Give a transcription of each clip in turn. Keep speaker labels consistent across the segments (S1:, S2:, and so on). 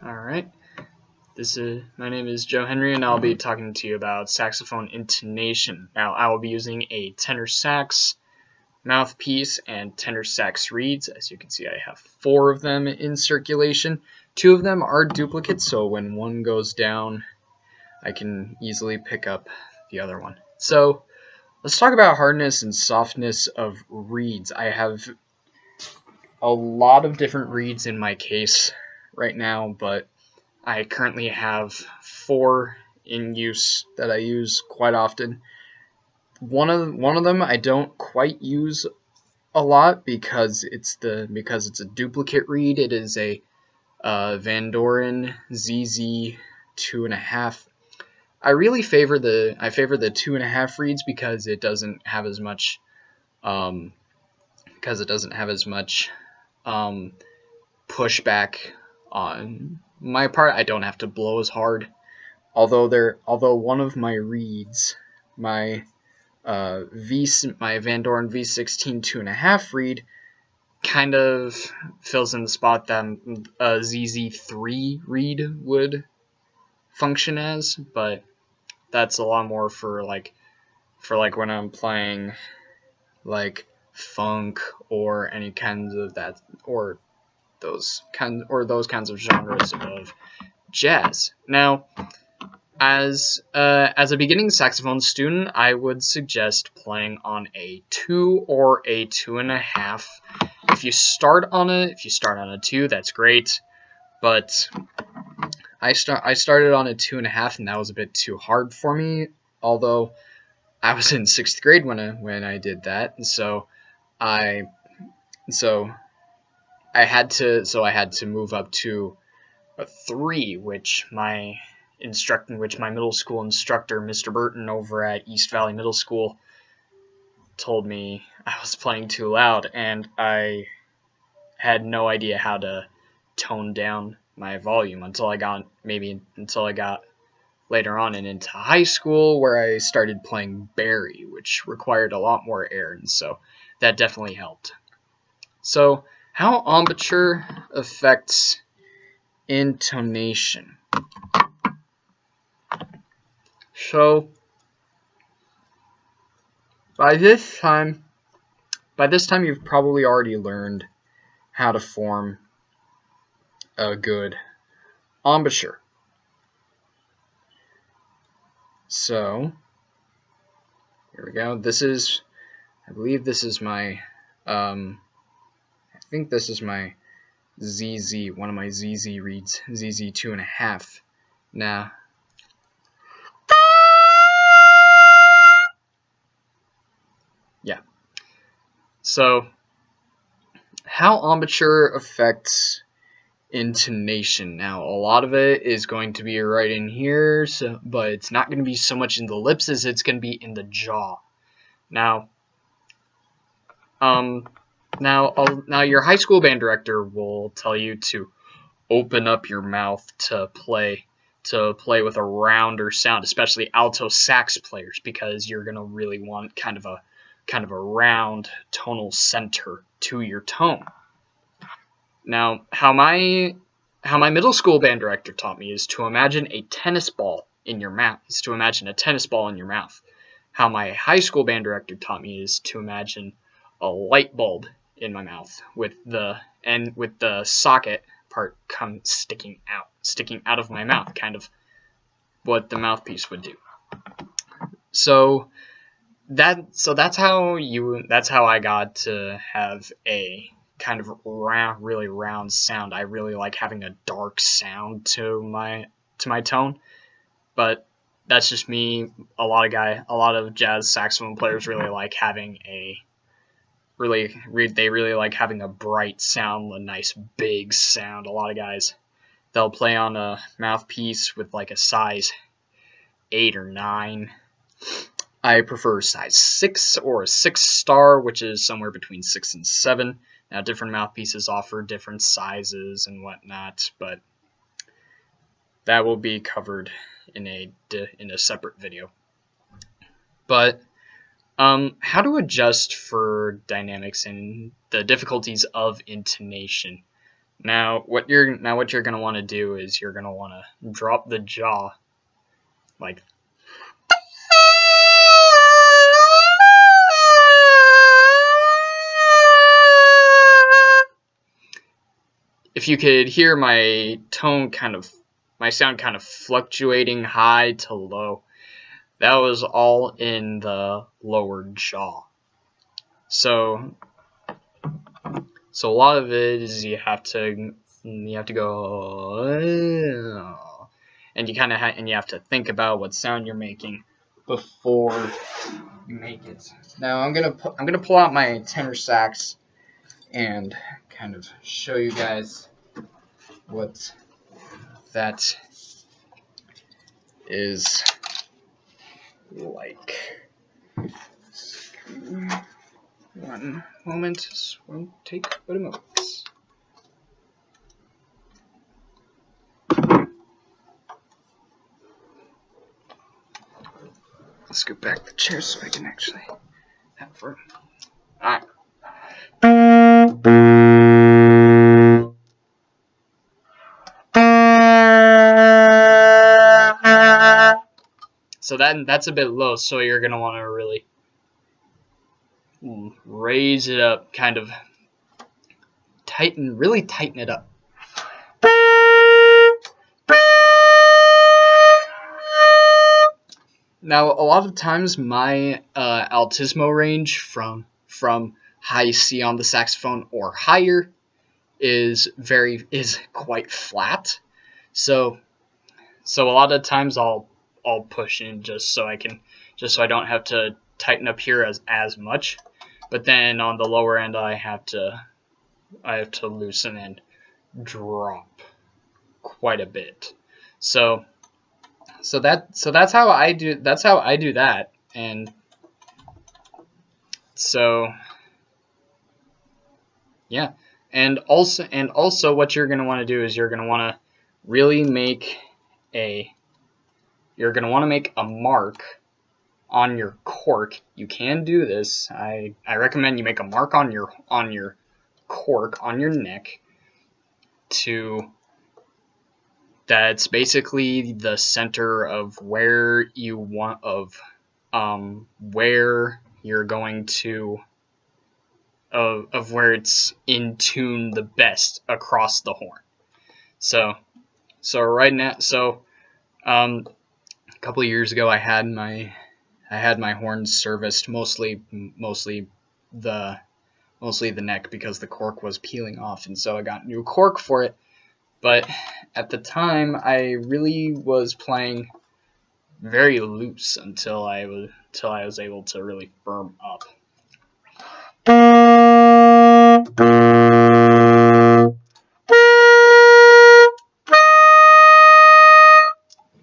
S1: Alright, my name is Joe Henry, and I'll be talking to you about saxophone intonation. Now, I will be using a tenor sax mouthpiece and tenor sax reeds. As you can see, I have 4 of them in circulation. 2 of them are duplicates, so when one goes down, I can easily pick up the other one. So, let's talk about hardness and softness of reeds. I have a lot of different reeds in my case right now, but I currently have 4 in use that I use quite often. One of them I don't quite use a lot because it's a duplicate reed. It is a Van Doren ZZ 2.5. I really favor the 2.5 reeds because it doesn't have as much pushback on my part. I don't have to blow as hard. Although one of my reeds, my Van Doren V16 2.5 reed, kind of fills in the spot that a ZZ3 reed would function as, but that's a lot more for like when I'm playing like funk or any kinds of that, or those kinds of genres of jazz. Now, as a beginning saxophone student, I would suggest playing on a 2 or a 2.5. If you start on a 2, that's great. But I started on a 2.5, and that was a bit too hard for me. Although I was in 6th grade when I did that, and so I had to move up to a 3, which my middle school instructor, Mr. Burton, over at East Valley Middle School, told me I was playing too loud, and I had no idea how to tone down my volume until I got later on and into high school, where I started playing Barry, which required a lot more air, and so that definitely helped. So, how embouchure affects intonation. So, by this time you've probably already learned how to form a good embouchure. So, here we go. I believe this is my, I think this is my ZZ, one of my ZZ reeds, ZZ 2.5. Now, yeah. So, how embouchure affects intonation. Now, a lot of it is going to be right in here, but it's not going to be so much in the lips as it's going to be in the jaw. Now, your high school band director will tell you to open up your mouth to play with a rounder sound, especially alto sax players, because you're going to really want kind of a round tonal center to your tone. Now, how my middle school band director taught me is to imagine a tennis ball in your mouth. How my high school band director taught me is to imagine a light bulb in my mouth with the socket part sticking out of my mouth, kind of what the mouthpiece would do. So that's how I got to have a kind of really round sound. I really like having a dark sound to my tone, but that's just me. A lot of jazz saxophone players really like having a bright sound, a nice big sound. A lot of guys, they'll play on a mouthpiece with like a size 8 or 9. I prefer size 6 or a 6-star, which is somewhere between 6 and 7. Now, different mouthpieces offer different sizes and whatnot, but that will be covered in a separate video. But how to adjust for dynamics and the difficulties of intonation. Now what you're gonna want to do is you're gonna want to drop the jaw like. If you could hear my sound kind of fluctuating high to low, that was all in the lower jaw. So a lot of it is you have to go, and you kind of you have to think about what sound you're making before you make it. Now I'm gonna pull out my tenor sax and kind of show you guys what that is like. One moment, this won't take but a moment. Let's scoot back the chair so I can actually have room. Alright. So that's a bit low, so you're going to want to really raise it up, kind of really tighten it up. Now, a lot of times my altismo range from high C on the saxophone or higher is quite flat. So a lot of times I'll push in just so I don't have to tighten up here as much. But then on the lower end I have to loosen and drop quite a bit. So that's how I do that. And so yeah. And also what you're going to want to do is you're going to want to really make a mark on your cork. You can do this. I recommend you make a mark on your cork, on your neck, that's basically the center of where you want where you're going to of where it's in tune the best across the horn. So right now, a couple of years ago I had my horns serviced, mostly the neck, because the cork was peeling off, and so I got new cork for it. But at the time I really was playing very loose until I was able to really firm up.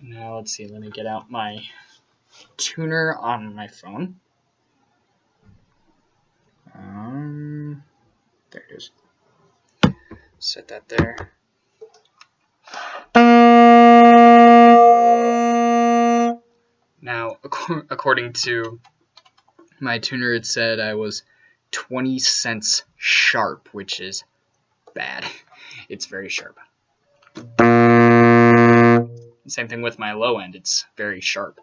S1: Now let's see, let me get out my tuner on my phone. There it is. Set that there. Now, according to my tuner, it said I was 20 cents sharp, which is bad. It's very sharp. Same thing with my low end, it's very sharp.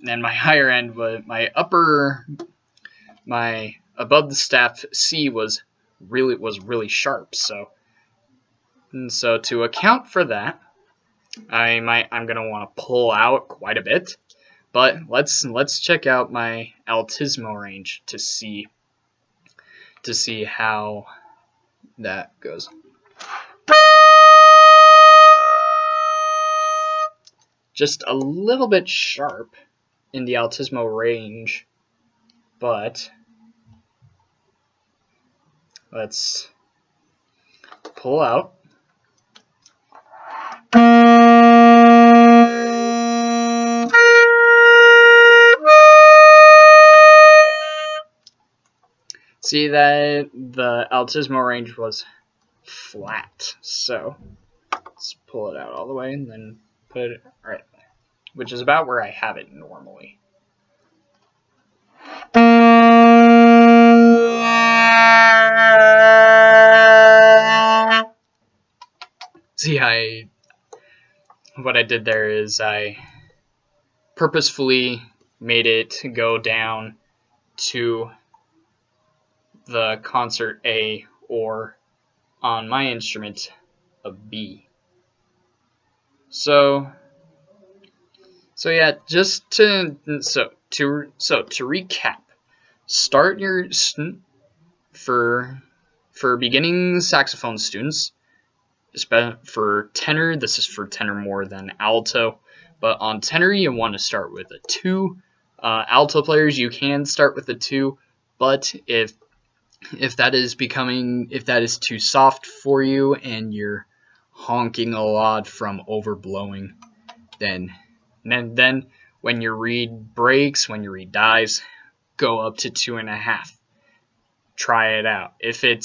S1: And my higher end, my above the staff C was really sharp. So to account for that, I'm gonna want to pull out quite a bit. But let's check out my altismo range to see how that goes. Just a little bit sharp in the altismo range, but let's pull out. See that the altismo range was flat, so let's pull it out all the way and then put it right there, which is about where I have it normally. see, what I did there is I purposefully made it go down to the concert A, or on my instrument a B. So yeah, just to recap, start your for beginning saxophone students. For tenor, this is for tenor more than alto, but on tenor you want to start with a 2. Alto players, you can start with a 2, but if that is too soft for you and you're honking a lot from overblowing, then when your reed breaks, when your reed dies, go up to 2.5. Try it out. If you're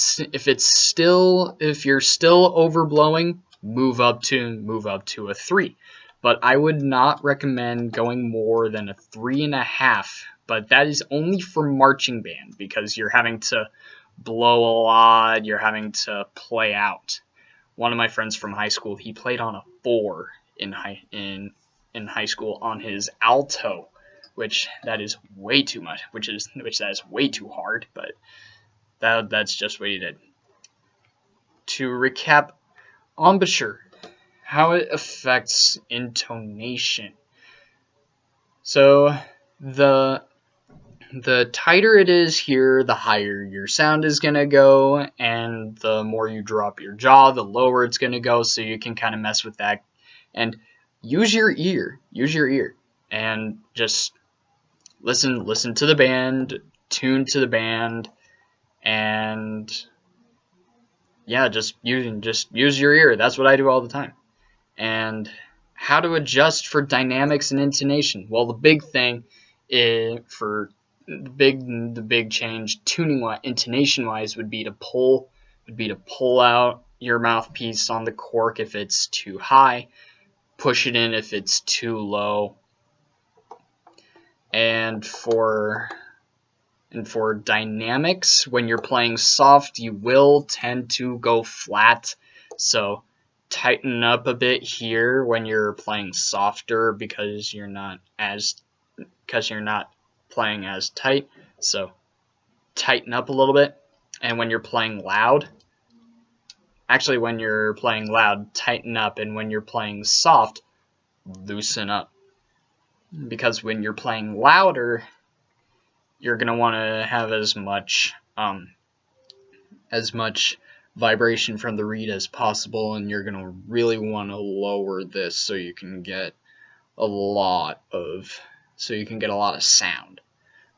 S1: still overblowing, move up to a 3. But I would not recommend going more than a 3.5. But that is only for marching band, because you're having to blow a lot, you're having to play out. One of my friends from high school, he played on a 4 in high school on his alto, which that is way too much, which that is way too hard, but that's just what he did. To recap, embouchure, how it affects intonation. So the tighter it is here, the higher your sound is going to go, and the more you drop your jaw, the lower it's going to go, so you can kind of mess with that. And use your ear, and just listen to the band, tune to the band, and yeah, just use your ear. That's what I do all the time. And how to adjust for dynamics and intonation. Well, the big thing for the big change tuning wise, intonation wise, would be to pull out your mouthpiece on the cork if it's too high, push it in if it's too low. And for dynamics, when you're playing soft, you will tend to go flat. So tighten up a bit here when you're playing softer, because you're not playing as tight. So tighten up a little bit. And when you're playing loud, tighten up, and when you're playing soft, loosen up. Because when you're playing louder, you're going to want to have as much vibration from the reed as possible, and you're going to really want to lower this so you can get a lot of sound.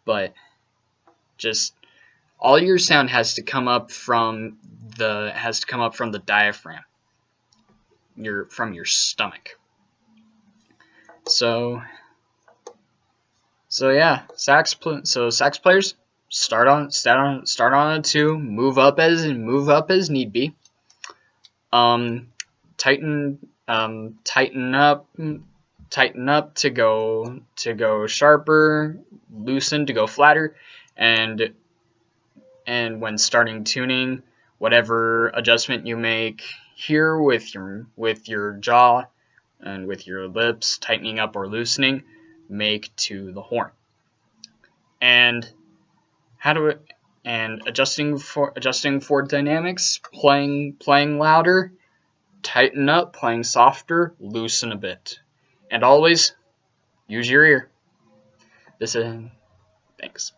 S1: But just all your sound has to come up from the diaphragm, from your stomach. So yeah, sax players, start on a 2, move up as need be. Tighten up to go sharper, loosen to go flatter, and when starting tuning, whatever adjustment you make here with your jaw and with your lips, tightening up or loosening, make to the horn. And adjusting for dynamics, playing louder, tighten up, playing softer, loosen a bit. And always use your ear. Thanks.